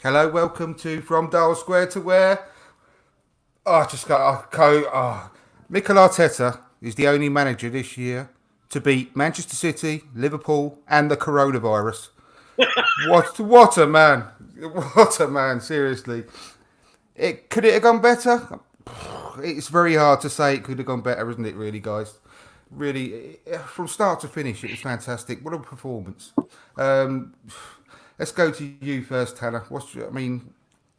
Hello, welcome to From Dial Square to Where. Oh, I just got Mikel Arteta is the only manager this year to beat Manchester City, Liverpool, and the coronavirus. What a man! What a man! Seriously, could it have gone better? It's very hard to say it could have gone better, isn't it? Really, guys. Really, from start to finish, it was fantastic. What a performance! Um, let's go to you first, Tanner.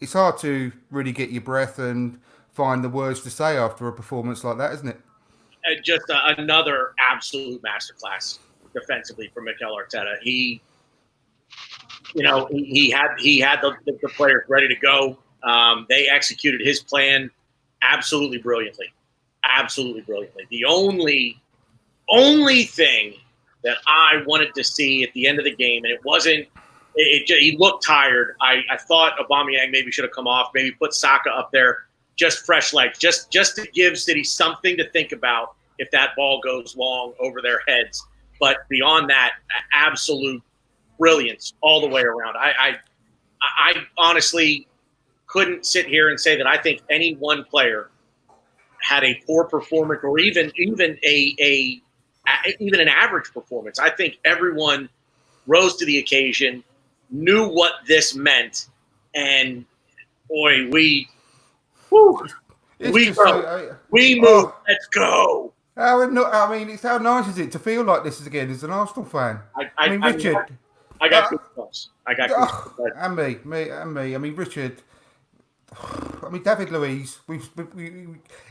It's hard to really get your breath and find the words to say after a performance like that, isn't it? Just another absolute masterclass defensively from Mikel Arteta. He had the players ready to go. They executed his plan absolutely brilliantly, absolutely brilliantly. The only thing that I wanted to see at the end of the game, and it wasn't. He looked tired. I thought Aubameyang maybe should have come off, maybe put Saka up there, just fresh legs, just to give City something to think about if that ball goes long over their heads. But beyond that, absolute brilliance all the way around. I honestly couldn't sit here and say that I think any one player had a poor performance or even an average performance. I think everyone rose to the occasion, knew what this meant, and boy, we move. Let's go. How nice is it to feel like this is again as an Arsenal fan? Richard. I got goosebumps. And me. Richard. David Luiz.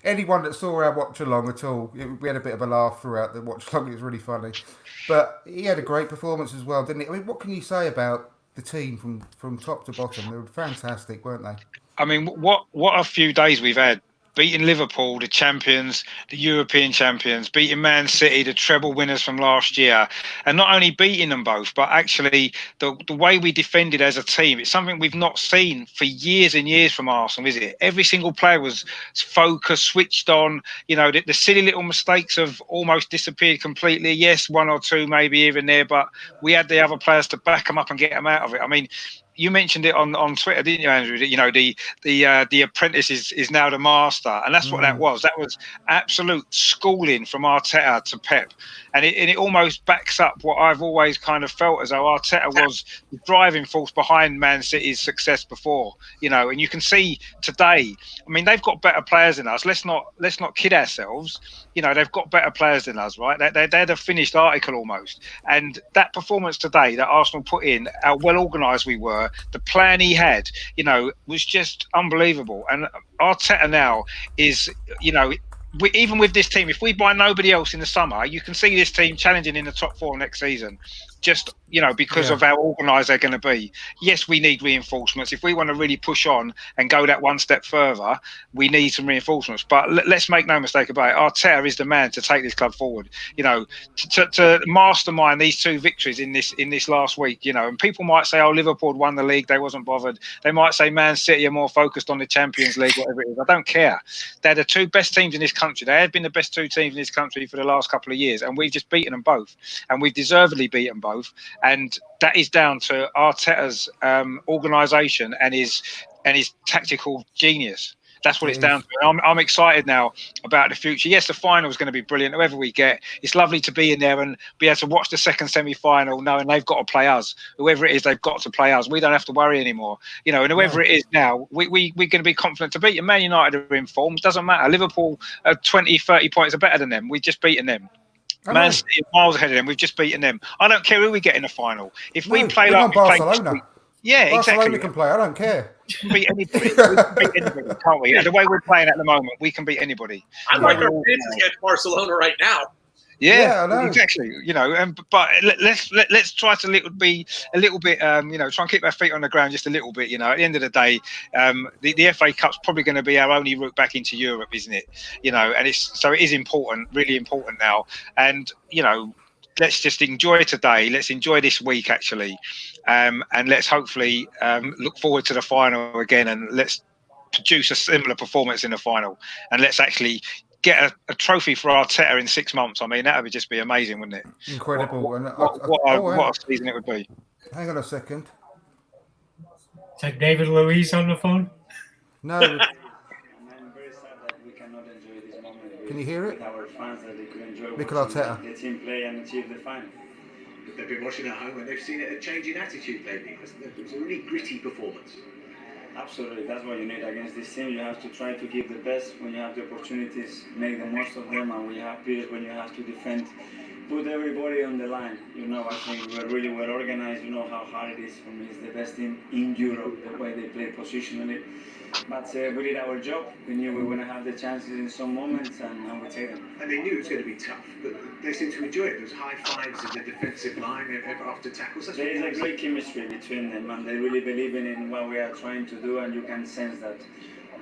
Anyone that saw our watch along at all, we had a bit of a laugh throughout the watch along. It was really funny, but he had a great performance as well, didn't he? What can you say about the team from top to bottom? They were fantastic, weren't they? What a few days we've had. Beating Liverpool, the champions, the European champions, beating Man City, the treble winners from last year. And not only beating them both, but actually the way we defended as a team, it's something we've not seen for years and years from Arsenal, is it? Every single player was focused, switched on. The silly little mistakes have almost disappeared completely. Yes, one or two maybe here and there, but we had the other players to back them up and get them out of it. You mentioned it on Twitter, didn't you, Andrew? The Apprentice is now the master, and that's what that was. That was absolute schooling from Arteta to Pep, and it almost backs up what I've always kind of felt as though Arteta was the driving force behind Man City's success before. And you can see today. They've got better players than us. Let's not kid ourselves. They've got better players than us, right? They're the finished article almost, and that performance today that Arsenal put in, how well organised we were. The plan he had, was just unbelievable. And Arteta now is, even with this team, if we buy nobody else in the summer, you can see this team challenging in the top four next season. Just, because of how organised they're going to be. Yes, we need reinforcements. If we want to really push on and go that one step further, we need some reinforcements. But let's make no mistake about it. Arteta is the man to take this club forward. To mastermind these two victories in this last week. And people might say, "Oh, Liverpool won the league; they wasn't bothered." They might say, "Man City are more focused on the Champions League, whatever it is." I don't care. They're the two best teams in this country. They have been the best two teams in this country for the last couple of years, and we've just beaten them both, and we've deservedly beaten both. And that is down to Arteta's organisation and his tactical genius. That's what it's down to. I'm excited now about the future. Yes, the final is going to be brilliant. Whoever we get, it's lovely to be in there and be able to watch the second semi-final knowing they've got to play us. Whoever it is, they've got to play us. We don't have to worry anymore. And whoever it is now, we're going to be confident to beat them. Man United are in form. It doesn't matter. Liverpool are 20, 30 points are better than them. We've just beaten them. Man City miles ahead of them. We've just beaten them. I don't care who we get in the final. If we play like we Barcelona. Play, yeah, Barcelona exactly. can play. I don't care. We can beat anybody. We can beat anybody, can't we? And the way we're playing at the moment, we can beat anybody. I like our chances against Barcelona right now. Yeah, I know. Exactly. But let's try to be a little bit, try and keep our feet on the ground just a little bit. At the end of the day, the FA Cup's probably going to be our only route back into Europe, isn't it? And it is important, really important now. And let's just enjoy today. Let's enjoy this week actually, and let's hopefully look forward to the final again, and let's produce a similar performance in the final, and let's actually get a trophy for Arteta in 6 months. That would just be amazing, wouldn't it? Incredible. What a season it would be. Hang on a second. Is that David Luiz on the phone? No. I'm very sad that we cannot enjoy this moment Can you hear it? with our fans, that they could enjoy Mikel watching Arteta. the team play and achieve the final. They've been watching at home and they've seen a change in attitude lately. It was a really gritty performance. Absolutely, that's what you need against this team. You have to try to give the best when you have the opportunities, make the most of them, and we have periods when you have to defend, put everybody on the line. I think we're really well organized. You know how hard it is. For me, it's the best team in Europe, the way they play positionally. But we did our job. We knew we were going to have the chances in some moments, and we take them. And they knew it was going to be tough, but they seemed to enjoy it. There was high fives in the defensive line after tackles. There is a great chemistry between them, and they really believe in what we are trying to do, and you can sense that.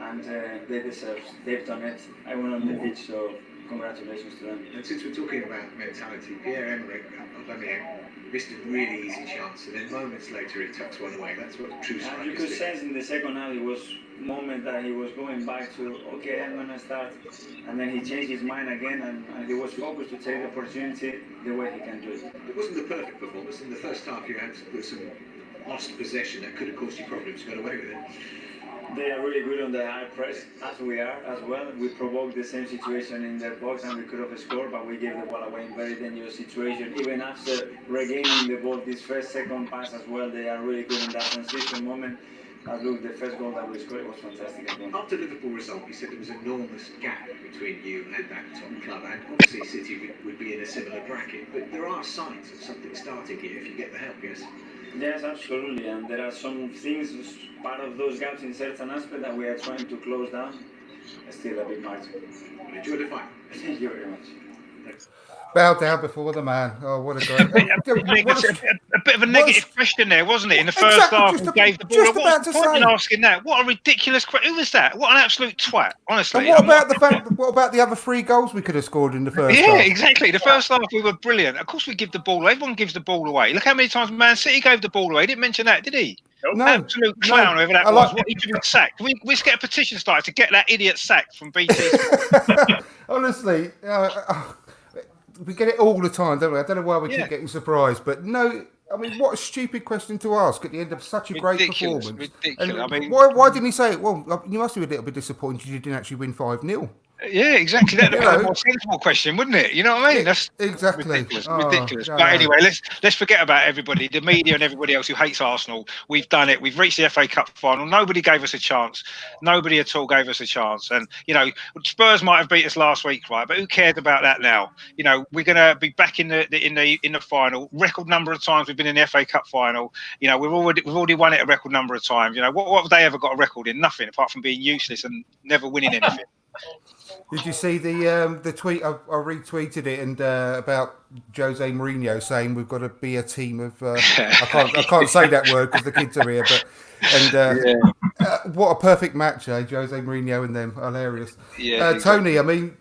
And they deserve. They've done it. I went on the pitch, so congratulations to them. And since we're talking about mentality, Pierre-Emerick Aubameyang missed a really easy chance, and then moments later he tucks one away. That's what true strikers do. You could sense in the second half, it was a moment that he was going back to, okay, I'm going to start. And then he changed his mind again, and he was focused to take the opportunity the way he can do it. It wasn't the perfect performance. In the first half, you had some lost possession that could have caused you problems. Got away with it. They are really good on the high press, as we are as well. We provoked the same situation in the box and we could have scored, but we gave the ball away in very dangerous situation. Even after regaining the ball, this second pass as well, they are really good in that transition moment. Look, the first goal that we scored was fantastic as well. After Liverpool result, you said there was an enormous gap between you and that top club, and obviously City would be in a similar bracket, but there are signs of something starting here if you get the help, yes? Yes, absolutely, and there are some things, part of those gaps in certain aspects that we are trying to close down. Still a big margin. Enjoy the fight. Thank you very much. Thanks. Bow down before the man. Oh, what a great... a bit of a negative question there, wasn't it? In the first half, he gave the ball. What's the point in asking that? What a ridiculous question. Who was that? What an absolute twat, honestly. And what about the other 3 goals we could have scored in the first half? Yeah, exactly. The first half, we were brilliant. Of course, we give the ball away. Everyone gives the ball away. Look how many times Man City gave the ball away. He didn't mention that, did he? No. Absolute clown, whoever that was. What, he should be sacked. Can we just get a petition started to get that idiot sacked from BT? Honestly, we get it all the time, don't we? I don't know why we keep getting surprised, but no. I mean, what a stupid question to ask at the end of such a great performance. Ridiculous. I mean, why didn't he say, well, you must be a little bit disappointed you didn't actually win 5-0? Yeah, exactly. That'd be a more sensible question, wouldn't it? You know what I mean? That's exactly ridiculous. Oh, ridiculous. No, but anyway, let's forget about everybody, the media and everybody else who hates Arsenal. We've done it. We've reached the FA Cup final. Nobody gave us a chance. Nobody at all gave us a chance. And Spurs might have beat us last week, right? But who cares about that now? We're going to be back in the final. Record number of times we've been in the FA Cup final. We've already won it a record number of times. What have they ever got a record in? Nothing, apart from being useless and never winning anything. Did you see the tweet? I retweeted it and about Jose Mourinho saying we've got to be a team of. I can't say that word because the kids are here. But what a perfect match, Jose Mourinho and them, hilarious. Yeah, exactly. Tony, I mean,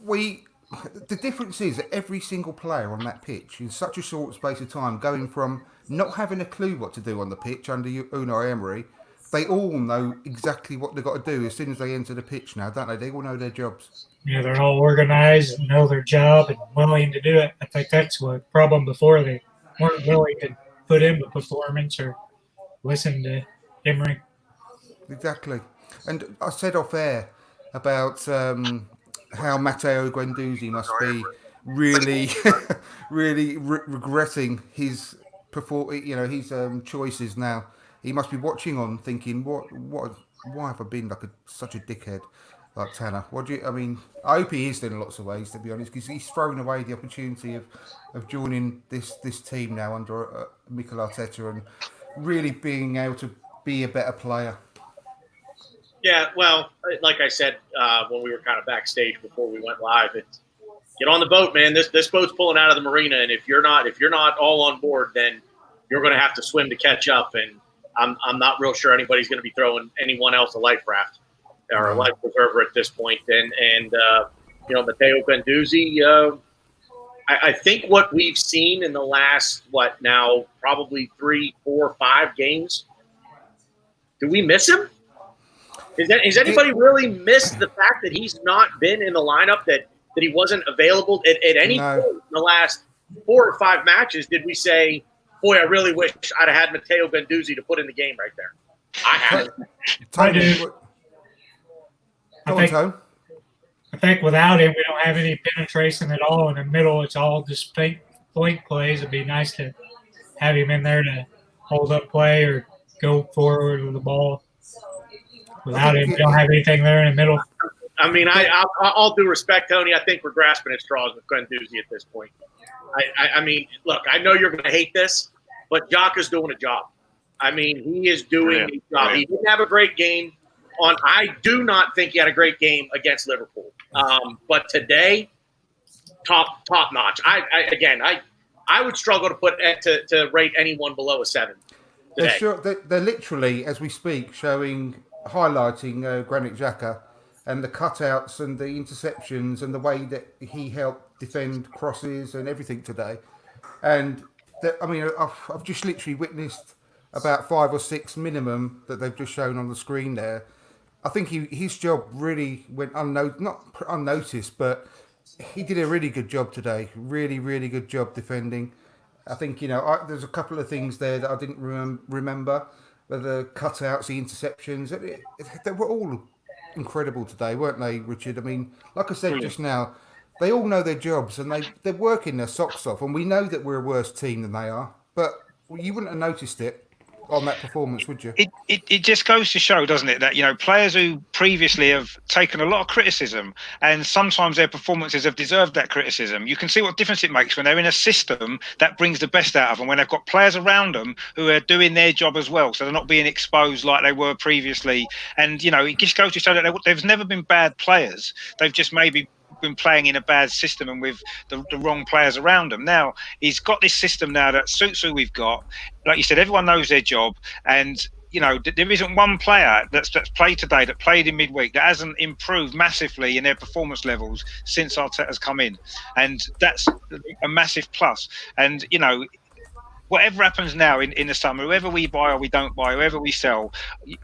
the difference is that every single player on that pitch in such a short space of time, going from not having a clue what to do on the pitch under Unai Emery. They all know exactly what they've got to do as soon as they enter the pitch now, don't they? They all know their jobs. Yeah, they're all organized and know their job and willing to do it. I think that's what problem before. They weren't willing to put in the performance or listen to Emery. Exactly. And I said off air about how Matteo Guendouzi must be really, really regretting his his choices now. He must be watching on, thinking, why have I been such a dickhead like Tanner? I hope he is in lots of ways, to be honest, because he's thrown away the opportunity of joining this team now under Mikel Arteta and really being able to be a better player. Yeah, well, like I said when we were kind of backstage before we went live, it's get on the boat, man. This boat's pulling out of the marina, and if you're not all on board, then you're going to have to swim to catch up. And I'm not real sure anybody's going to be throwing anyone else a life raft or a life preserver at this point. And Matteo Guendouzi, I think what we've seen in the last, probably 3, 4, 5 games, do we miss him? Has anybody really missed the fact that he's not been in the lineup, that he wasn't available at any point in the last 4 or 5 matches? Did we say, boy, I really wish I'd have had Matteo Guendouzi to put in the game right there? I haven't. Tony, I do. go on, Tone. I think without him, we don't have any penetration at all in the middle. It's all just point plays. It'd be nice to have him in there to hold up play or go forward with the ball. Without him, we don't have anything there in the middle. I mean, all due respect, Tony, I think we're grasping at straws with Guendouzi at this point. I mean, look, I know you're going to hate this, but Jock is doing a job. I mean, he is doing a job. He didn't have a great game I do not think he had a great game against Liverpool. But today, top notch. I would struggle to put to rate anyone below a 7 today. They're literally, as we speak, highlighting Granit Xhaka and the cutouts and the interceptions and the way that he helped defend crosses and everything today. And I've just literally witnessed about 5 or 6 minimum that they've just shown on the screen there. I think his job really went not unnoticed, but he did a really good job today. Really, really good job defending. I think, there's a couple of things there that I didn't remember. The cutouts, the interceptions, they were all incredible today, weren't they, Richard? I mean, like I said just now, they all know their jobs and they're working their socks off. And we know that we're a worse team than they are, but you wouldn't have noticed it on that performance, would you? It just goes to show, doesn't it, that players who previously have taken a lot of criticism and sometimes their performances have deserved that criticism. You can see what difference it makes when they're in a system that brings the best out of them, when they've got players around them who are doing their job as well, so they're not being exposed like they were previously. And it just goes to show that there's never been bad players. They've just maybe been playing in a bad system and with the wrong players around them. Now he's got this system now that suits who we've got. Like you said, everyone knows their job, and there isn't one player that's played today, that played in midweek, that hasn't improved massively in their performance levels since Arteta's come in, and that's a massive plus. And whatever happens now in the summer, whoever we buy or we don't buy, whoever we sell,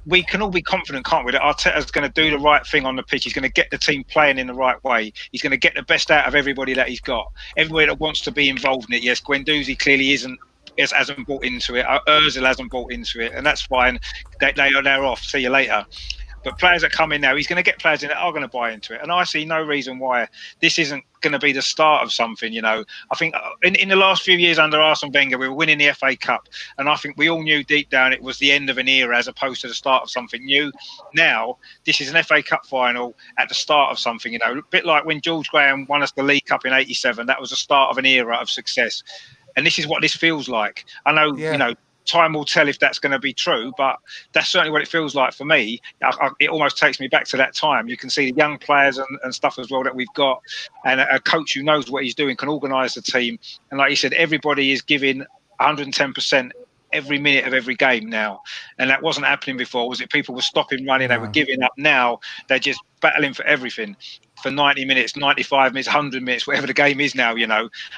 we can all be confident, can't we, that Arteta's going to do the right thing on the pitch. He's going to get the team playing in the right way. He's going to get the best out of everybody that he's got. Everybody that wants to be involved in it. Yes, Guendouzi clearly hasn't bought into it. Ozil hasn't bought into it, and that's fine. They're off. See you later. But players that come in now, he's going to get players in that are going to buy into it. And I see no reason why this isn't going to be the start of something. I think in the last few years under Arsene Wenger, we were winning the FA Cup. And I think we all knew deep down it was the end of an era as opposed to the start of something new. Now, this is an FA Cup final at the start of something, a bit like when George Graham won us the League Cup in '87. That was the start of an era of success. And this is what this feels like. I know, time will tell if that's going to be true, but that's certainly what it feels like for me. It almost takes me back to that time. You can see the young players and stuff as well that we've got, and a coach who knows what he's doing, can organise the team. And like you said, everybody is giving 110% every minute of every game now, and that wasn't happening before. Was it people were stopping running? They were giving up. Now they're just battling for everything. For 90 minutes, 95 minutes, 100 minutes, whatever the game is now,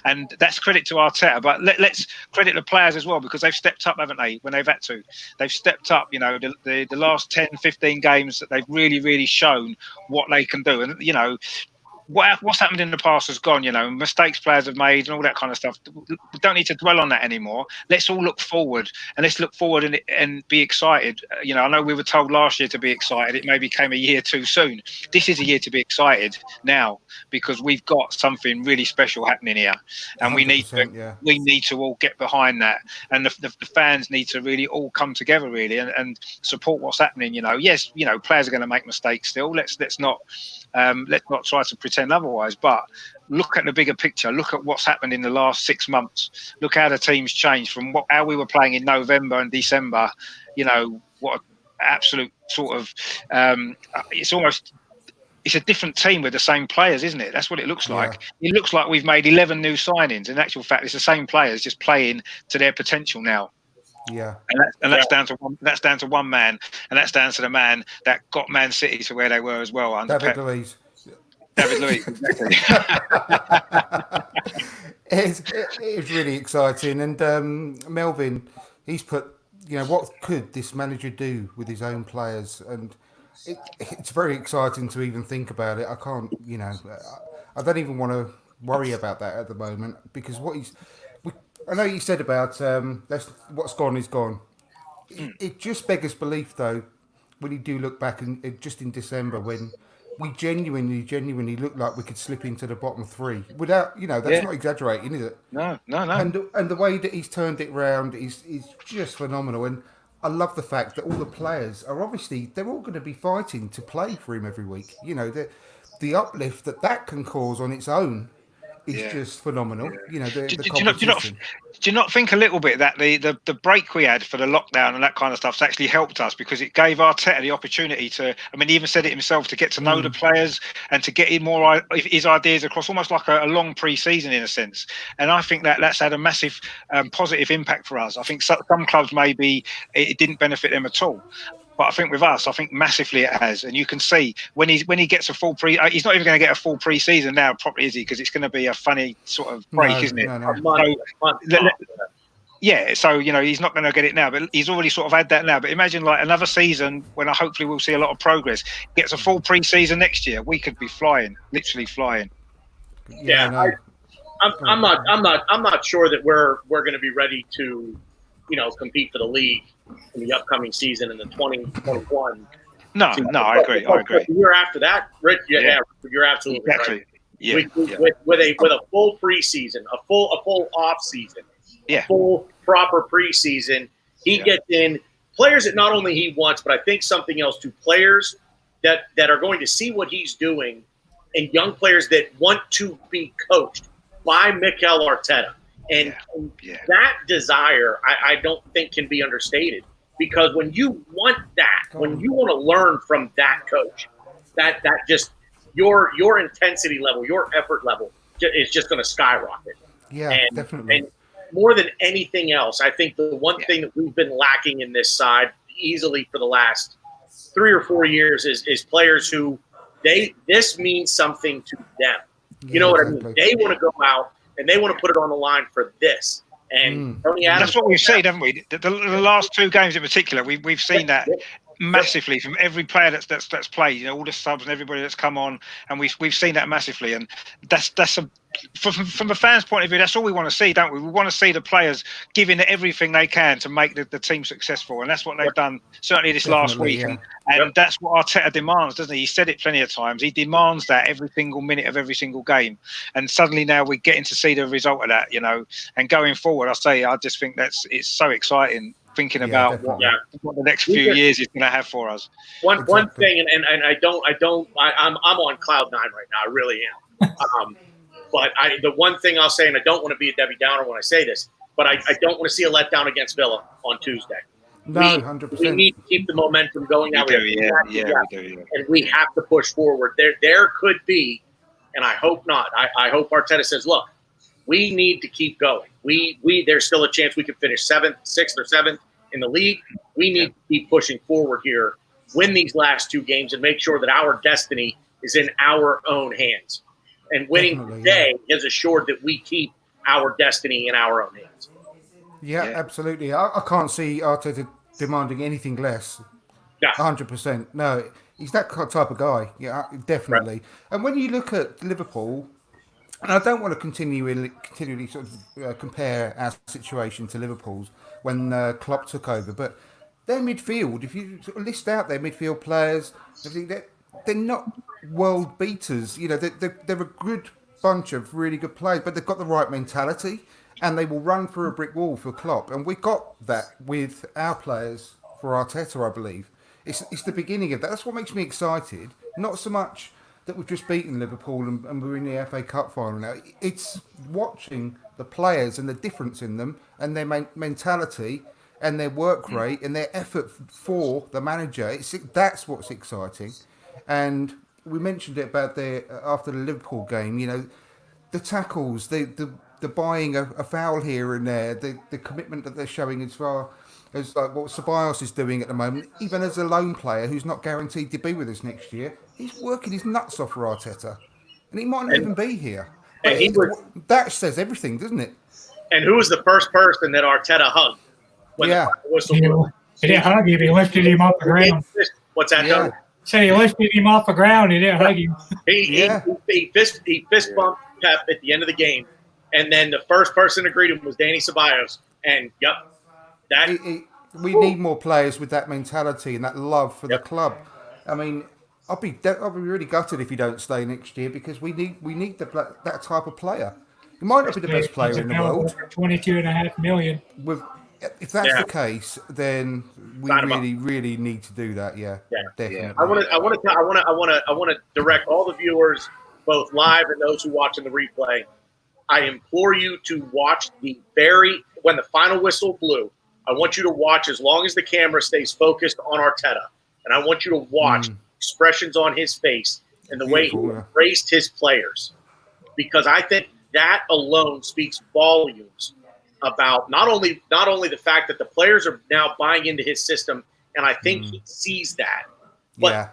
and that's credit to Arteta. But let's credit the players as well, because they've stepped up, haven't they, when they've had to. They've stepped up, the last 10, 15 games that they've really, really shown what they can do. And, what's happened in the past has gone, mistakes players have made and all that kind of stuff. We don't need to dwell on that anymore. Let's all look forward, and let's look forward and be excited. I know we were told last year to be excited. It maybe came a year too soon. This is a year to be excited now, because we've got something really special happening here, and we need to all get behind that, and the fans need to really all come together really and support what's happening. Yes, players are going to make mistakes still. Let's not try to pretend otherwise, but look at the bigger picture. Look at what's happened in the last 6 months. Look how the team's changed from how we were playing in November and December. What an absolute sort of it's a different team with the same players, isn't it? That's what it looks like. It looks like we've made 11 new signings. In actual fact, it's the same players just playing to their potential now. Yeah, and that's down to one. That's down to one man, and that's down to the man that got Man City to where they were as well. Under David Luiz. David Luiz, exactly. It's really exciting, and Melvin, he's put. What could this manager do with his own players, and it's very exciting to even think about it. I can't. I don't even want to worry about that at the moment, because I know you said about what's gone is gone. it just beggars belief, though, when you do look back and just in December when we genuinely looked like we could slip into the bottom three without, that's Yeah. not exaggerating, is it? No. And the way that he's turned it round is just phenomenal. And I love the fact that all the players are obviously they're all going to be fighting to play for him every week. The uplift that can cause on its own is just phenomenal. The competition. Do you not think a little bit that the break we had for the lockdown and that kind of stuff's actually helped us because it gave Arteta the opportunity to, I mean, he even said it himself, to get to know the players and to get in more his ideas across, almost like a long pre-season in a sense. And I think that's had a massive positive impact for us. I think some clubs maybe it didn't benefit them at all. But I think with us, massively it has, and you can see when he gets a full he's not even going to get a full pre-season now, properly, is he? Because it's going to be a funny sort of break, isn't it? No. Yeah, so he's not going to get it now, but he's already sort of had that now. But imagine like another season when hopefully we'll see a lot of progress. Gets a full pre-season next year, we could be flying, literally flying. Yeah, no. I'm not sure that we're going to be ready to, compete for the league in the upcoming season in the 2021. No, I agree. The year after that, Rick, you're absolutely right. Yeah, with a full preseason, a full off season, a full proper preseason, he gets in players that not only he wants, but I think something else to players that are going to see what he's doing, and young players that want to be coached by Mikel Arteta. And that desire, I don't think can be understated, because when you want that, when you want to learn from that coach, that just your intensity level, your effort level is just going to skyrocket. Yeah, definitely. And more than anything else, I think the one thing that we've been lacking in this side easily for the last 3 or 4 years is players who this means something to them. You know what I mean? They want to go out and they want to put it on the line for this. And Tony Adams, that's what we've seen, haven't we? The last 2 games in particular, we've seen that massively from every player that's played. All the subs and everybody that's come on, and we've seen that massively. And that's from a fan's point of view, that's all we want to see, don't we? We want to see the players giving everything they can to make the team successful, and that's what they've done certainly this last week. Yeah. And that's what Arteta demands, doesn't he? He said it plenty of times. He demands that every single minute of every single game. And suddenly now we're getting to see the result of that, And going forward, I just think it's so exciting thinking about what the next few years is going to have for us. One thing, and I'm on cloud 9 right now. I really am. But the one thing I'll say, and I don't want to be a Debbie Downer when I say this, but I don't want to see a letdown against Villa on Tuesday. No, 100%. We need to keep the momentum going. We do. And we have to push forward. There could be, and I hope not. I hope Arteta says, look, we need to keep going. There's still a chance we could finish 6th or 7th in the league. We need to keep pushing forward here, win these last 2 games, and make sure that our destiny is in our own hands. And winning today is assured that we keep our destiny in our own hands. Yeah, absolutely. I can't see Arteta demanding anything less. Yeah. 100%. No, he's that type of guy. Yeah, definitely. Right. And when you look at Liverpool, and I don't want to continually sort of compare our situation to Liverpool's when Klopp took over, but their midfield, if you sort of list out their midfield players, they're not world beaters. They're a good bunch of really good players, but they've got the right mentality and they will run through a brick wall for Klopp. And we got that with our players for Arteta, I believe. It's the beginning of that. That's what makes me excited. Not so much that we've just beaten Liverpool and we're in the FA Cup final now. It's watching the players and the difference in them and their mentality and their work rate and their effort for the manager. That's what's exciting. And we mentioned it about after the Liverpool game, the tackles, the buying a foul here and there, the commitment that they're showing as far as like what Ceballos is doing at the moment, even as a lone player who's not guaranteed to be with us next year, he's working his nuts off for Arteta. And he might not even be here. But that says everything, doesn't it? And who was the first person that Arteta hugged? When the whistle blew? He didn't hug him. He lifted him off the ground. What's that? Yeah. Say he lifted him off the ground. He didn't hug him. He fist bumped Pep at the end of the game, and then the first person to greet him was Danny Ceballos. And we need more players with that mentality and that love for the club. I mean, I'll be really gutted if you don't stay next year because we need that type of player. He might not be the best player in the world. 22.5 million. If that's the case, then we really need to do that. Yeah, definitely. I want to direct all the viewers, both live and those who watch in the replay. I implore you to watch when the final whistle blew. I want you to watch as long as the camera stays focused on Arteta, and I want you to watch expressions on his face and the way he embraced his players, because I think that alone speaks volumes about not only the fact that the players are now buying into his system, and I think he sees that, but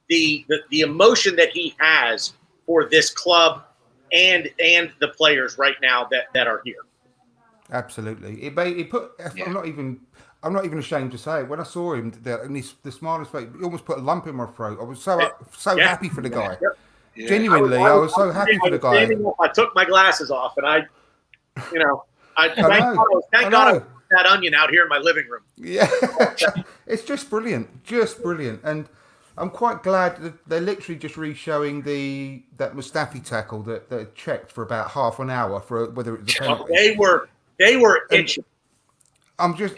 the emotion that he has for this club and the players right now that are here. Absolutely, I'm not even ashamed to say it. When I saw him there, and the smile on his face, he almost put a lump in my throat. I was so happy for the guy. Yeah. Genuinely, I was so happy for the guy. I took my glasses off, and thank God I was that onion out here in my living room. Yeah, it's just brilliant, and I'm quite glad that they're literally just re-showing that Mustafi tackle that checked for about half an hour for whether it was a penalty. They were itching. I'm just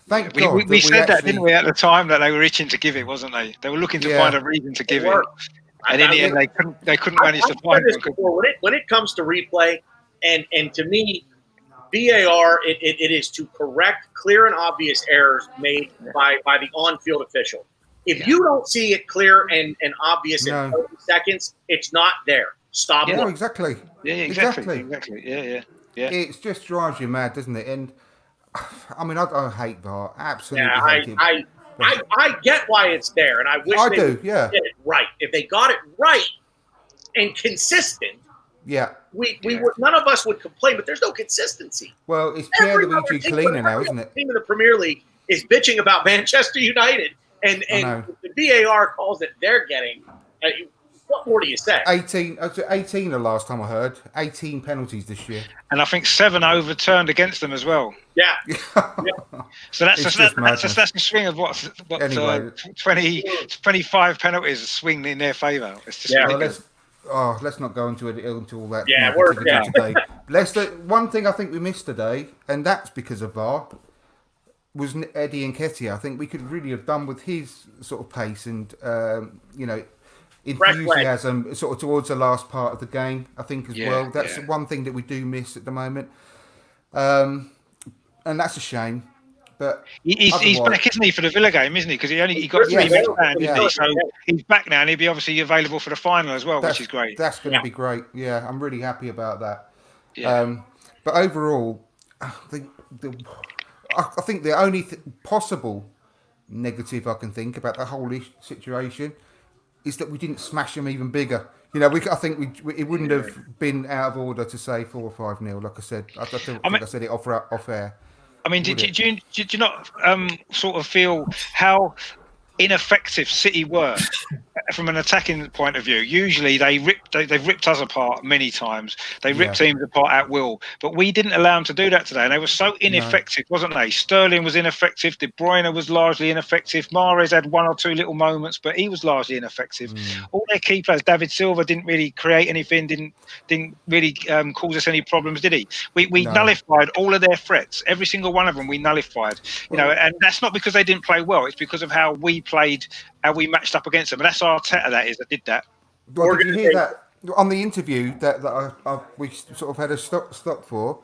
thank God. We said that, didn't we, at the time, that they were itching to give it, wasn't they? They were looking to find a reason to give it, and in the end, they couldn't manage to find it. When it comes to replay, and to me, VAR, it is to correct clear and obvious errors made by the on-field official. If you don't see it clear and obvious in 30 seconds, it's not there. Stop it. No, exactly. Yeah, exactly. Yeah. It just drives you mad, doesn't it? And I mean, I hate VAR. Absolutely hate it. I get why it's there, and I wish they would get it right. If they got it right and consistent, we would, none of us would complain. But there's no consistency. Well, it's Pierluigi Collina now, isn't it? Team in the Premier League is bitching about Manchester United, and the VAR calls that they're getting. What more do you say? 18 the last time I heard. 18 penalties this year. And I think 7 overturned against them as well. Yeah. So that's a swing of what anyway, 25 penalties swing in their favour. It's just let's not go into all that. Yeah, today. One thing I think we missed today, and that's because of VAR, was Eddie Nketiah. I think we could really have done with his sort of pace and enthusiasm sort of towards the last part of the game, I think, as well. That's one thing that we do miss at the moment. And that's a shame. But he's back, isn't he, for the Villa game, isn't he? Because he got 3 minutes banned, didn't he? So he's back now, and he'll be obviously available for the final as well, which is great. That's going to be great. Yeah, I'm really happy about that. Yeah. But overall, I think the only possible negative I can think about the whole situation is that we didn't smash them even bigger. I think it wouldn't have been out of order to say 4 or 5-0. Like I said, I think I said it off air. I mean, did you not sort of feel how ineffective City were from an attacking point of view? Usually they've ripped us apart many times. They ripped teams apart at will, but we didn't allow them to do that today, and they were so ineffective, wasn't they? Sterling was ineffective. De Bruyne was largely ineffective. Mahrez had 1 or 2 little moments, but he was largely ineffective. All their key players, David Silva, didn't really create anything, didn't really cause us any problems, did he? We nullified all of their threats. Every single one of them we nullified. And that's not because they didn't play well. It's because of how we played, how we matched up against them. And that's Arteta that did that. Well, did you hear that on the interview that we sort of had a stop for?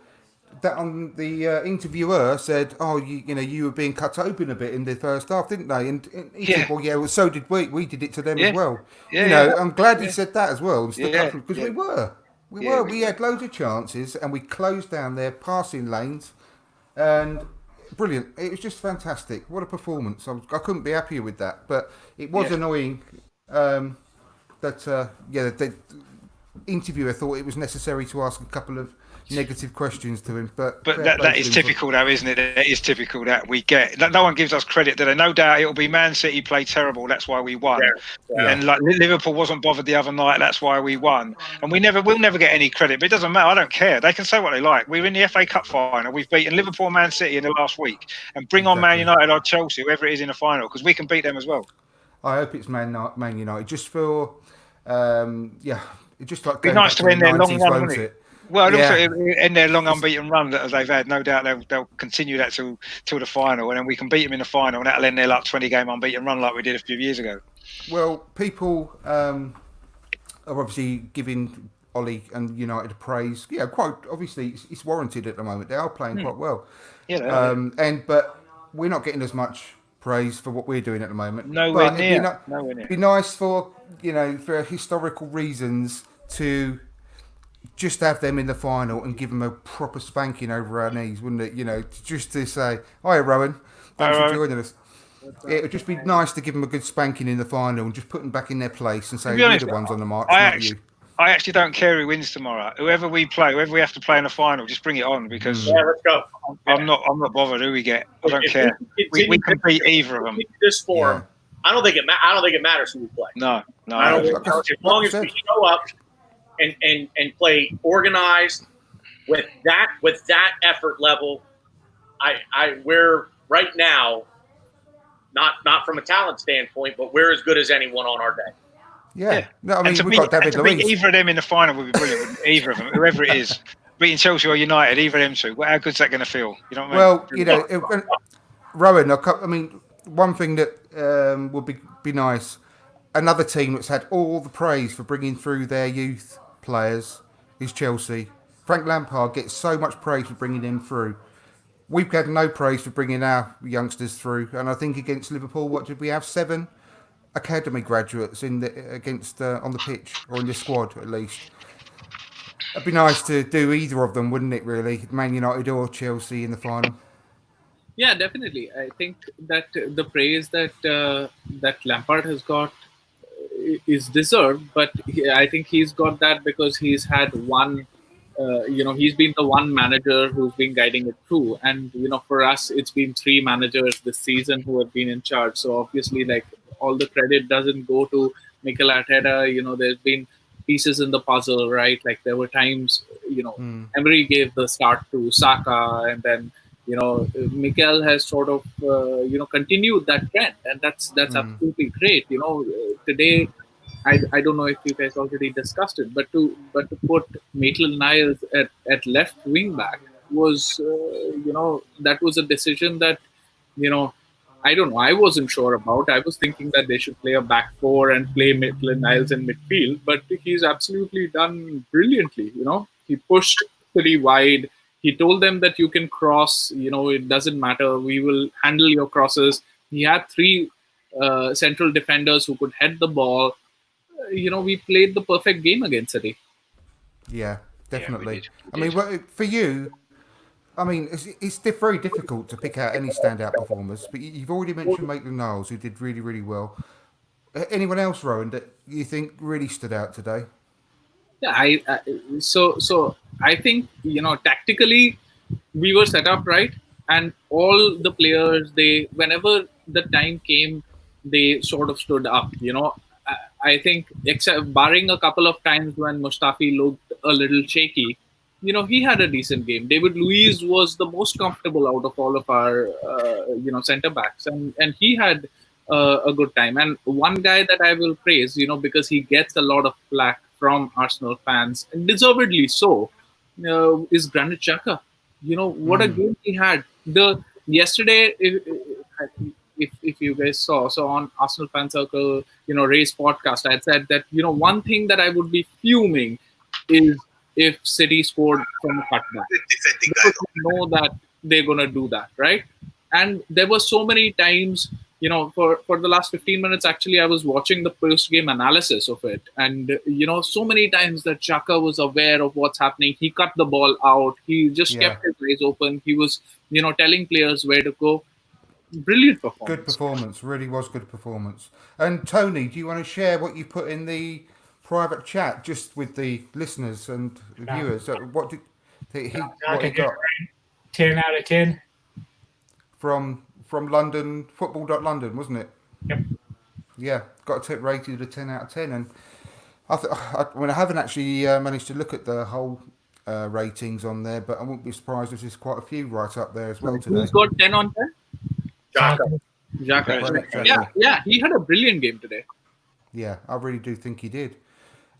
That on the interviewer said, "Oh, you were being cut open a bit in the first half, didn't they?" And he said, "Well, yeah, well, so did we. We did it to them as well." I'm glad he said that as well, because we were. We had loads of chances, and we closed down their passing lanes, and brilliant. It was just fantastic. What a performance. I couldn't be happier with that. But it was annoying that the interviewer thought it was necessary to ask a couple of negative questions to him. But that is typical, though, isn't it? That is typical that we get. No one gives us credit, do they? No doubt it'll be Man City played terrible. That's why we won. Yeah. And like Liverpool wasn't bothered the other night. That's why we won. And we'll never get any credit. But it doesn't matter. I don't care. They can say what they like. We're in the FA Cup final. We've beaten Liverpool, Man City in the last week, and bring on Man United or Chelsea, whoever it is in the final, because we can beat them as well. I hope it's Man United, just for it just like be nice to end their long run, wouldn't it? Well, also in their long unbeaten run that they've had, no doubt they'll continue that till the final, and then we can beat them in the final, and that'll end their 20-game unbeaten run like we did a few years ago. Well, people are obviously giving Ollie and United praise. Yeah, quite obviously it's warranted at the moment. They are playing quite well. Yeah. But we're not getting as much praise for what we're doing at the moment. Nowhere near. It'd be nice for for historical reasons to just have them in the final and give them a proper spanking over our knees, wouldn't it? Just to say, "Hi, Rowan, thanks for joining us." It would just be nice to give them a good spanking in the final and just put them back in their place and say, "We're the ones on the march, not you." I actually don't care who wins tomorrow. Whoever we have to play in the final, just bring it on, because let's go. I'm not bothered who we get. I don't care. We can beat either of them. This form, I don't think it matters who we play. No. I don't think as long as we show up and play organized with that effort level, we're right now, not from a talent standpoint, but we're as good as anyone on our day. Yeah. No, I mean, we've got David Luiz. Either of them in the final would be brilliant. Either of them, whoever it is, beating Chelsea or United, either of them two. How good's that going to feel? You know what I mean? Well, Rowan, I mean, one thing that would be nice, another team that's had all the praise for bringing through their youth players is Chelsea. Frank Lampard gets so much praise for bringing them through. We've had no praise for bringing our youngsters through, and I think against Liverpool, what did we have? 7 academy graduates on the pitch, or in the squad at least. It'd be nice to do either of them, wouldn't it? Really, Man United or Chelsea in the final. Yeah, definitely. I think that the praise that Lampard has got is deserved, but I think he's got that because he's had one. He's been the one manager who's been guiding it through, and for us, it's been 3 managers this season who have been in charge. So obviously, all the credit doesn't go to Mikel Arteta. There's been pieces in the puzzle, right? Like there were times, Emery gave the start to Saka, and then Mikel has sort of continued that trend, and that's absolutely great. Today, I don't know if you guys already discussed it, but to put Maitland-Niles at left wing back was that was a decision that I don't know, I wasn't sure about. I was thinking that they should play a back 4 and play Maitland-Niles in midfield, but he's absolutely done brilliantly. He pushed pretty wide. He told them that you can cross, it doesn't matter. We will handle your crosses. He had 3 central defenders who could head the ball. We played the perfect game against City. Yeah, definitely. I mean, for you, it's very difficult to pick out any standout performers, but you've already mentioned Maitland-Niles, who did really, really well. Anyone else, Rowan, that you think really stood out today? Yeah, so I think tactically we were set up right, and all the players, whenever the time came, they sort of stood up. I think, except barring a couple of times when Mustafi looked a little shaky, he had a decent game. David Luiz was the most comfortable out of all of our centre backs, and he had a good time. And one guy that I will praise, because he gets a lot of flack from Arsenal fans, and deservedly so, is Granit Xhaka. What a game he had. Yesterday, if you guys saw, so on Arsenal Fan Circle, Ray's podcast, I had said that, one thing that I would be fuming is if City scored from a cutback. Because I know that they're going to do that, right? And there were so many times, for the last 15 minutes, actually, I was watching the post-game analysis of it. And, so many times that Xhaka was aware of what's happening. He cut the ball out. He just kept his eyes open. He was, telling players where to go. Brilliant performance. Good performance. Really was good performance. And Tony, do you want to share what you put in the private chat just with the listeners and the viewers? What What he got 10 out of 10. from London, football.london, wasn't it? Yep. Yeah, got it rated a 10 out of 10. And I haven't actually managed to look at the whole ratings on there, but I wouldn't be surprised if there's quite a few right up there as well today. Who's got 10 on 10? Xhaka. Xhaka. Yeah, he had a brilliant game today. Yeah, I really do think he did.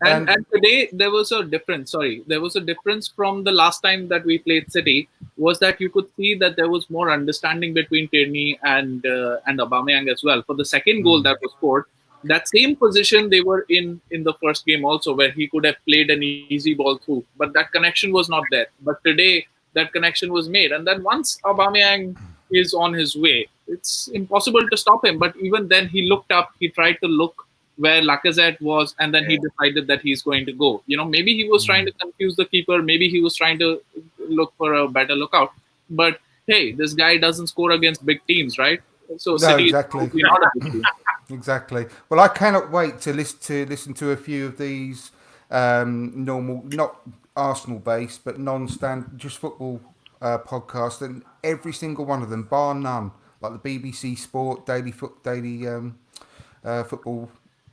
And today there was a difference. There was a difference from the last time that we played City. Was that you could see that there was more understanding between Tierney and Aubameyang as well. For the second goal that was scored, that same position they were in the first game also, where he could have played an easy ball through, but that connection was not there. But today that connection was made, and then once Aubameyang is on his way, it's impossible to stop him. But even then, he looked up, he tried to look where Lacazette was, and then he decided that he's going to go. Maybe he was trying to confuse the keeper. Maybe he was trying to look for a better lookout. But hey, this guy doesn't score against big teams, right? So City exactly. is not a big team. Exactly. Well, I cannot wait to listen to a few of these normal, not Arsenal-based, but non-stand, just football podcasts, and every single one of them, bar none, like the BBC Sport, daily football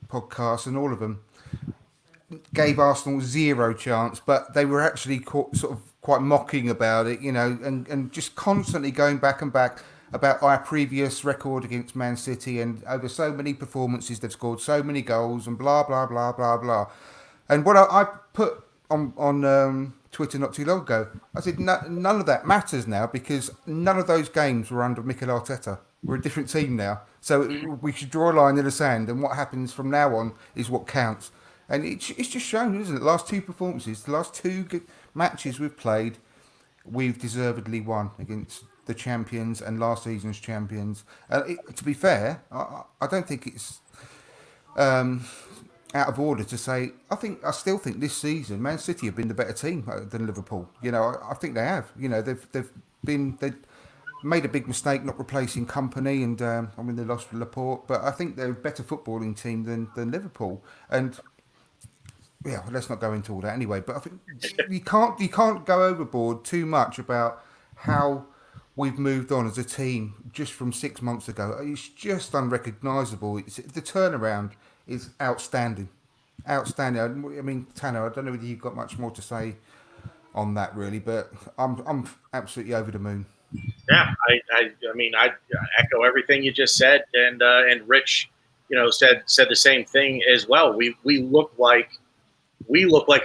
podcasts, and all of them gave Arsenal zero chance, but they were actually sort of quite mocking about it, and just constantly going back and back about our previous record against Man City, and over so many performances they've scored so many goals and blah blah blah blah blah. And what I put on Twitter not too long ago, I said none of that matters now, because none of those games were under Mikel Arteta. We're a different team now, so we should draw a line in the sand, and what happens from now on is what counts. And it's just shown, isn't it? The last two performances, the last two matches we've played, we've deservedly won against the champions and last season's champions. To be fair, I don't think it's out of order to say I still think this season Man City have been the better team than Liverpool. I think they have. They've made a big mistake not replacing Company, and they lost Laporte, but I think they're a better footballing team than Liverpool. And yeah, well, let's not go into all that anyway. But I think you can't go overboard too much about how we've moved on as a team just from 6 months ago. It's just unrecognisable. The turnaround is outstanding. Outstanding. I mean, Tanner, I don't know whether you've got much more to say on that, really, but I'm absolutely over the moon. Yeah, I echo everything you just said, and Rich, said the same thing as well. We look like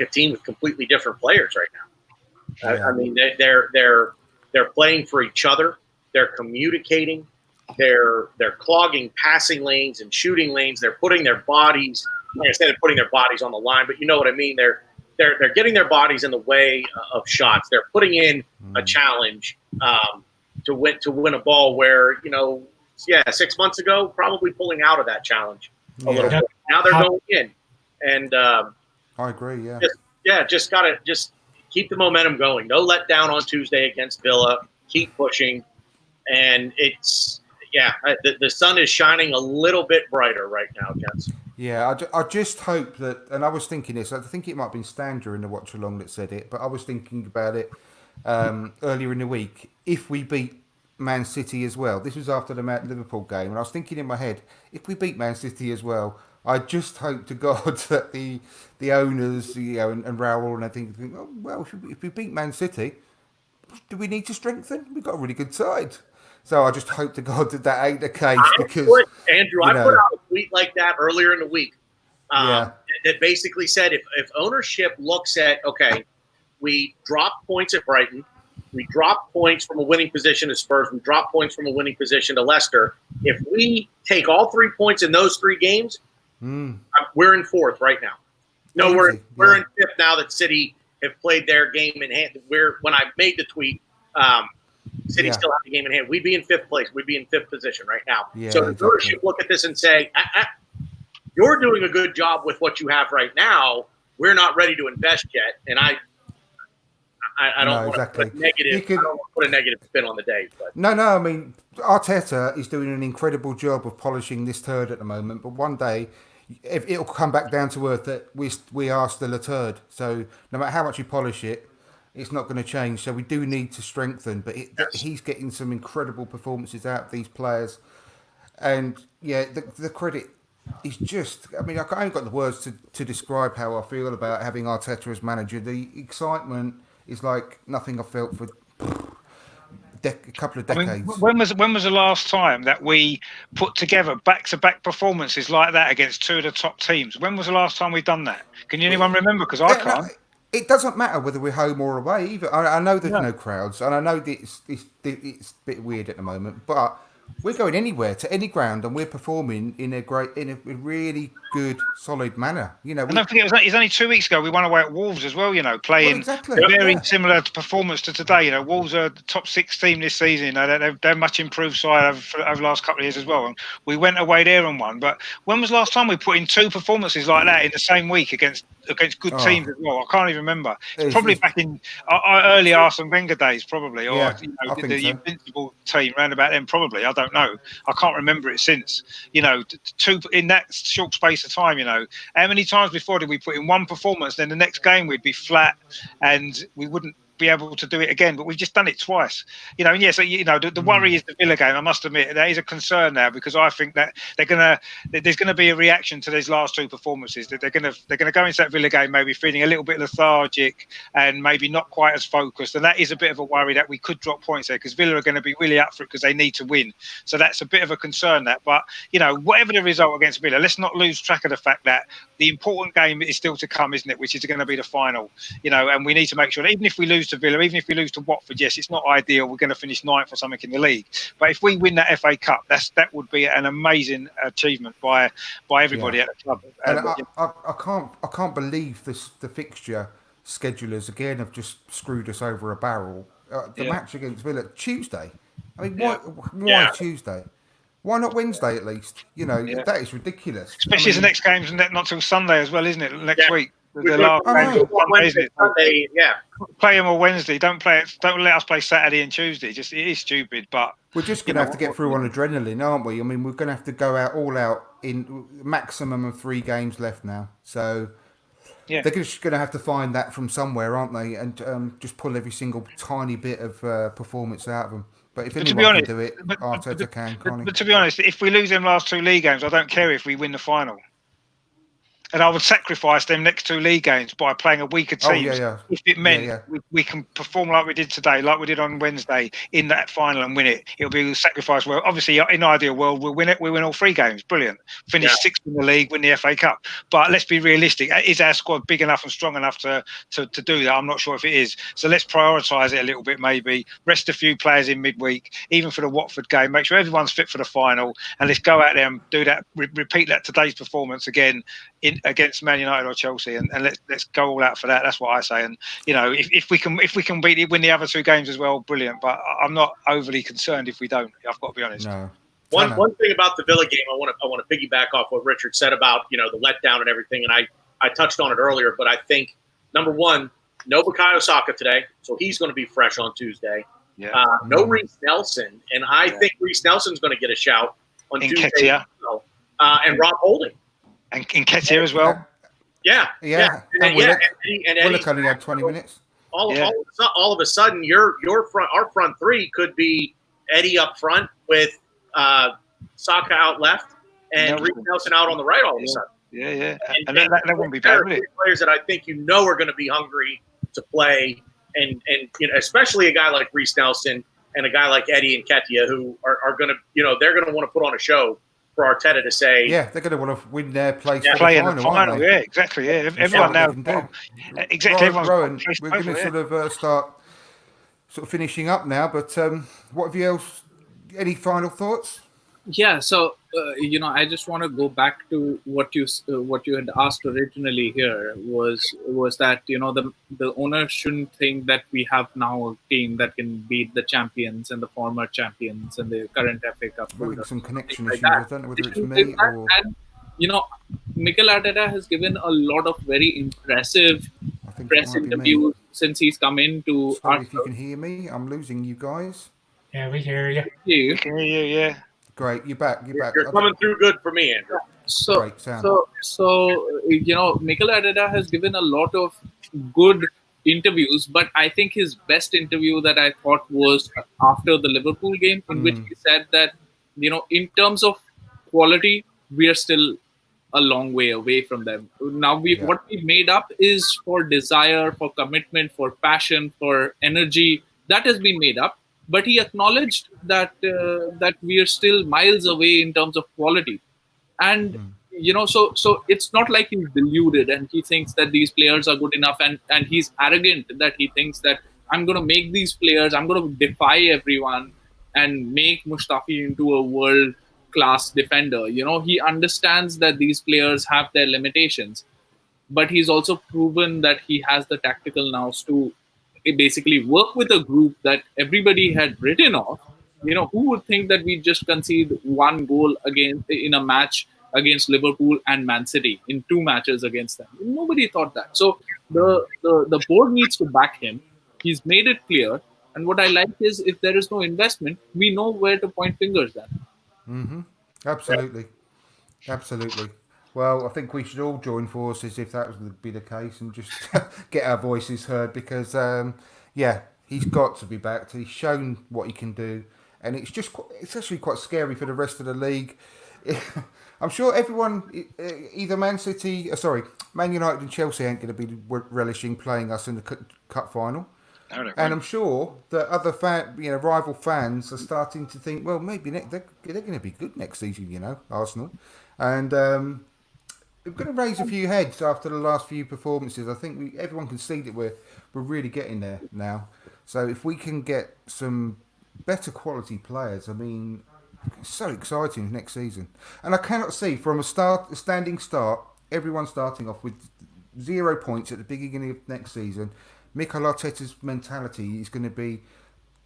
a team with completely different players right now. Yeah. I mean, they're playing for each other. They're communicating. They're clogging passing lanes and shooting lanes. They're putting their bodies, like I said, they're putting their bodies on the line, but you know what I mean. They're getting their bodies in the way of shots. They're putting in a challenge to win a ball where 6 months ago probably pulling out of that challenge a little bit. Now they're going in, and I agree. Just gotta keep the momentum going. No letdown on Tuesday against Villa. Keep pushing, and the sun is shining a little bit brighter right now, gents. Yeah, I just hope that, and I was thinking this, I think it might have been Stan during the watch along that said it, but I was thinking about it earlier in the week. If we beat Man City as well, this was after the Liverpool game, and I was thinking in my head, if we beat Man City as well, I just hope to God that the owners, and Raul and I think, oh, well, if we beat Man City, do we need to strengthen? We've got a really good side. So I just hope to God that ain't the case. Because Andrew, I put out a tweet like that earlier in the week that basically said if ownership looks at, okay, we dropped points at Brighton, we dropped points from a winning position to Spurs, we dropped points from a winning position to Leicester. If we take all 3 points in those 3 games, we're in 4th right now. No, we're in 5th now that City have played their game in hand. When I made the tweet, City still have the game in hand. We'd be in 5th place. We'd be in 5th position right now. Yeah, so the ownership look at this and say, you're doing a good job with what you have right now. We're not ready to invest yet. And I don't want to put a negative spin on the day. But. No. I mean, Arteta is doing an incredible job of polishing this turd at the moment. But one day, it'll come back down to earth that we are still a turd. So no matter how much you polish it, it's not going to change. So we do need to strengthen. But he's getting some incredible performances out of these players. And yeah, the credit is just, I mean, I haven't got the words to describe how I feel about having Arteta as manager. The excitement is like nothing I've felt for a couple of decades. When was the last time that we put together back-to-back performances like that against two of the top teams? When was the last time we've done that? Can anyone remember? Because I can't. It doesn't matter whether we're home or away either. I know there's no crowds, and I know that it's a bit weird at the moment, but we're going anywhere to any ground, and we're performing in a really good, solid manner. You know, and don't forget, it's only 2 weeks ago we won away at Wolves as well. You know, playing very similar performance to today. You know, Wolves are the top 6 team this season. You know, they're much improved side over the last couple of years as well. And we went away there and won. But when was the last time we put in 2 performances like that in the same week against good teams as well? I can't even remember. It's probably back in early Arsene Wenger days, probably, or the Invincible team round about then, probably. I don't know. I can't remember it since. You know, 2 in that short space of time. You know, how many times before did we put in 1 performance, then the next game we'd be flat and we wouldn't be able to do it again, but we've just done it twice. You know, and yes, you know, the worry is the Villa game. I must admit that is a concern now, because I think that there's gonna be a reaction to these last 2 performances. That they're gonna go into that Villa game maybe feeling a little bit lethargic and maybe not quite as focused, and that is a bit of a worry that we could drop points there, because Villa are going to be really up for it because they need to win. So that's a bit of a concern. But you know, whatever the result against Villa, let's not lose track of the fact that the important game is still to come, isn't it? Which is going to be the final. You know, and we need to make sure that even if we lose to Villa, even if we lose to Watford, yes, it's not ideal. We're going to finish 9th or something in the league. But if we win that FA Cup, that would be an amazing achievement by everybody at the club. And I can't believe the fixture schedulers again have just screwed us over a barrel. The match against Villa Tuesday. I mean, why Tuesday? Why not Wednesday at least? You know, that is ridiculous. Especially as the next game's not till Sunday as well, isn't it? Next week. The last game Wednesday, Sunday, play them on Wednesday. Don't let us play Saturday and Tuesday. It is stupid, but we're just going to have to get through on adrenaline, aren't we? I mean, we're going to have to go all out in maximum of 3 games left now. So they're just going to have to find that from somewhere, aren't they? And just pull every single tiny bit of performance out of them. But if anyone can do it, Arteta can, can't he? But to be honest, if we lose them last 2 league games, I don't care if we win the final. And I would sacrifice them next 2 league games by playing a weaker team if it meant we can perform like we did today, like we did on Wednesday in that final and win it. It'll be a sacrifice. Well, obviously, in an ideal world, we'll win it. We win all 3 games. Brilliant. Finish 6th in the league, win the FA Cup. But let's be realistic. Is our squad big enough and strong enough to do that? I'm not sure if it is. So let's prioritise it a little bit, maybe. Rest a few players in midweek, even for the Watford game. Make sure everyone's fit for the final. And let's go out there and do that. Repeat that today's performance again against Man United or Chelsea, and let's go all out for that. That's what I say. And you know, if we can win the other 2 games as well, brilliant. But I'm not overly concerned if we don't. I've got to be honest. No. One thing about the Villa game, I want to piggyback off what Richard said about, you know, the letdown and everything, and I touched on it earlier. But I think number 1, no Bukayo Saka today, so he's going to be fresh on Tuesday. Yeah. No Reece Nelson, and I think Reece Nelson's going to get a shout on Tuesday. Ketia. And Rob Holding. And Ketia as well. Yeah. And Willock only had 20 minutes. All of a sudden, our front 3 could be Eddie up front with Saka out left and Reece Nelson out on the right all of a sudden. Yeah. And that wouldn't be bad, would it? Players that I think are going to be hungry to play, and you know, especially a guy like Reece Nelson and a guy like Eddie and Ketia, who are going to, you know, they're going to want to put on a show for Arteta to say, they're going to want to win their place for play the in the final. Yeah, exactly. Yeah, everyone now. Exactly. Rowan, we're going to sort of start finishing up now. But what have you else? Any final thoughts? Yeah. So you know, I just want to go back to what you had asked originally. Here was that, you know, the owner shouldn't think that we have now a team that can beat the champions and the former champions and the current FA Cup. Some connection issues. I don't know whether it's me or. And, you know, Mikel Arteta has given a lot of very impressive press interviews since he's come into. Sorry if you can hear me. I'm losing you guys. Yeah, we hear you. We can hear you. Yeah. Great, you're back. You're coming through good for me, Andrew. So you know, Mikel Arteta has given a lot of good interviews, but I think his best interview that I thought was after the Liverpool game, in which he said that, in terms of quality, we are still a long way away from them. Now, what we made up is for desire, for commitment, for passion, for energy. That has been made up. But he acknowledged that we are still miles away in terms of quality, and so it's not like he's deluded and he thinks that these players are good enough, and he's arrogant that he thinks that I'm going to make these players, I'm going to defy everyone and make Mustafi into a world class defender. He understands that these players have their limitations, but he's also proven that he has the tactical nous to basically work with a group that everybody had written off. Who would think that we just concede one goal against in a match against Liverpool and Man City in 2 matches against them? Nobody thought that. So the board needs to back him. He's made it clear. And what I like is, if there is no investment, we know where to point fingers at. Absolutely. Absolutely. Well, I think we should all join forces if that was to be the case and just get our voices heard because, he's got to be backed. He's shown what he can do. And it's actually quite scary for the rest of the league. I'm sure everyone, either Man United and Chelsea ain't going to be relishing playing us in the cup final. And I'm sure that other rival fans are starting to think, well, maybe they're going to be good next season, Arsenal. And we're going to raise a few heads after the last few performances. I think everyone can see that we're really getting there now. So if we can get some better quality players, I mean, it's so exciting next season. And I cannot see from a standing start, everyone starting off with 0 points at the beginning of next season. Mikel Arteta's mentality is going to be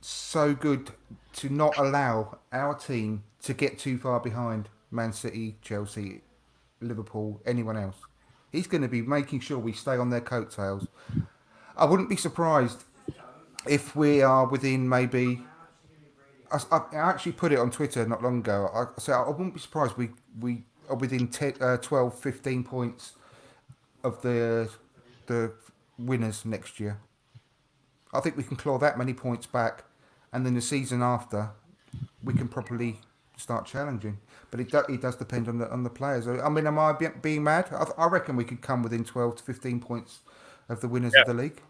so good to not allow our team to get too far behind Man City, Chelsea, Liverpool, anyone else. He's going to be making sure we stay on their coattails. I wouldn't be surprised if we are within maybe... I actually put it on Twitter not long ago. I said I wouldn't be surprised we are within 12, 15 points of the winners next year. I think we can claw that many points back, and then the season after, we can properly start challenging. But it does depend on the players. I mean, am I being mad? I reckon we could come within 12 to 15 points of the winners of the league.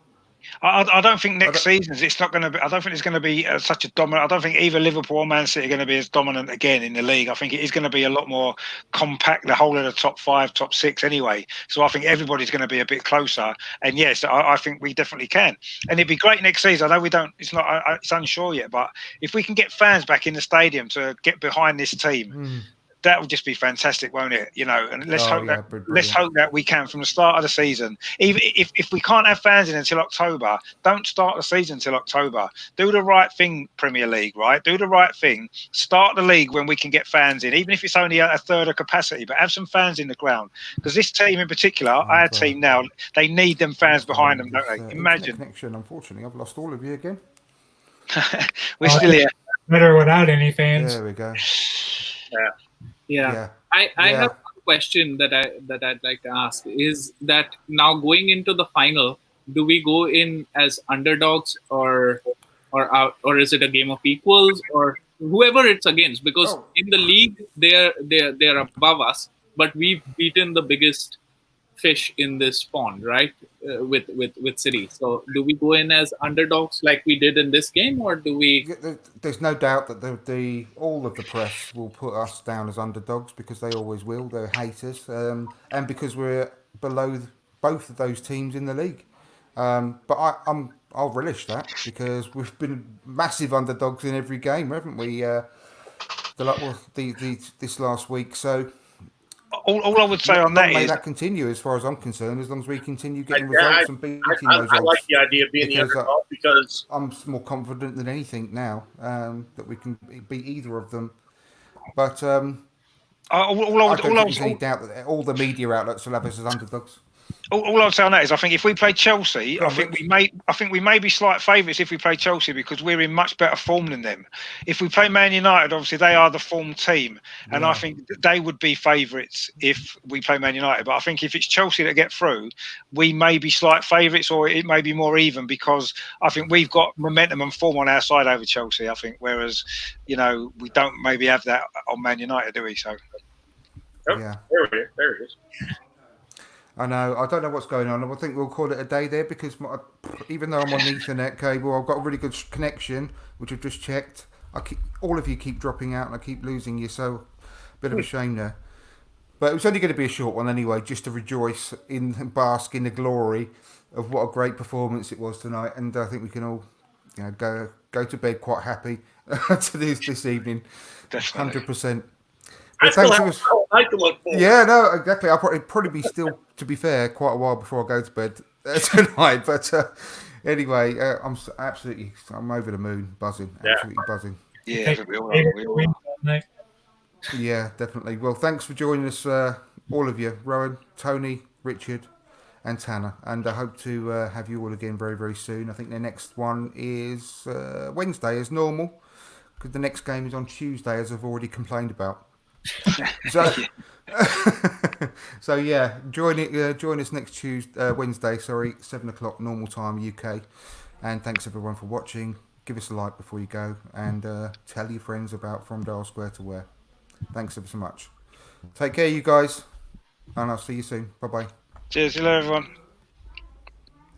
I don't think next season it's not going to be. I don't think it's going to be such a dominant. I don't think either Liverpool or Man City are going to be as dominant again in the league. I think it is going to be a lot more compact. The whole of the top 5, top 6, anyway. So I think everybody's going to be a bit closer. And yes, I think we definitely can. And it'd be great next season. I know we don't. It's not. It's unsure yet. But if we can get fans back in the stadium to get behind this team. That would just be fantastic, won't it? And let's hope that we can from the start of the season. Even if we can't have fans in until October, don't start the season until October. Do the right thing, Premier League, right? Do the right thing. Start the league when we can get fans in, even if it's only a third of capacity. But have some fans in the ground, because this team in particular, our team now, they need them fans behind them, don't they? Imagine. Connection. Unfortunately, I've lost all of you again. We're still here. Better without any fans. There we go. Yeah. I have one question that I'd like to ask is that now going into the final, do we go in as underdogs or is it a game of equals or whoever it's against? Because in the league they're above us, but we've beaten the biggest fish in this pond, right? With City. So do we go in as underdogs like we did in this game, or do we? There's no doubt that all of the press will put us down as underdogs because they always will. They're haters, and because we're below both of those teams in the league. But I'll relish that because we've been massive underdogs in every game, haven't we? This last week, so. All I would say on that is that continue as far as I'm concerned, as long as we continue getting results and beating those odds. I like the idea of being the underdog because I'm more confident than anything now that we can beat either of them. But I don't think there's any doubt that all the media outlets will have us as underdogs. All I'd say on that is, I think if we play Chelsea, Go on, I think Rich. we may be slight favourites if we play Chelsea because we're in much better form than them. If we play Man United, obviously they are the form team, and I Yeah. think they would be favourites if we play Man United. But I think if it's Chelsea that get through, we may be slight favourites, or it may be more even because I think we've got momentum and form on our side over Chelsea. I think, whereas we don't maybe have that on Man United, do we? So. Oh, Yeah. there it is. I know. I don't know what's going on. I think we'll call it a day there because even though I'm on the Ethernet cable, I've got a really good connection, which I've just checked. All of you keep dropping out and I keep losing you, so bit of a shame there. But it was only going to be a short one anyway, just to rejoice and bask in the glory of what a great performance it was tonight. And I think we can all, go to bed quite happy to this evening. Definitely. 100%. I still have a whole night to look forward. Yeah, no, exactly. It'd probably be still, to be fair, quite a while before I go to bed tonight. But anyway, I'm over the moon, buzzing, absolutely buzzing. Yeah, we all are. Yeah, definitely. Well, thanks for joining us, all of you, Rowan, Tony, Richard, and Tanner. And I hope to have you all again very, very soon. I think the next one is Wednesday, as normal, because the next game is on Tuesday, as I've already complained about. So yeah, join us next Wednesday, 7:00 normal time UK. And thanks everyone for watching. Give us a like before you go, and tell your friends about From Dial Square to Where. Thanks ever so much. Take care, you guys, and I'll see you soon. Bye bye. Cheers, hello everyone.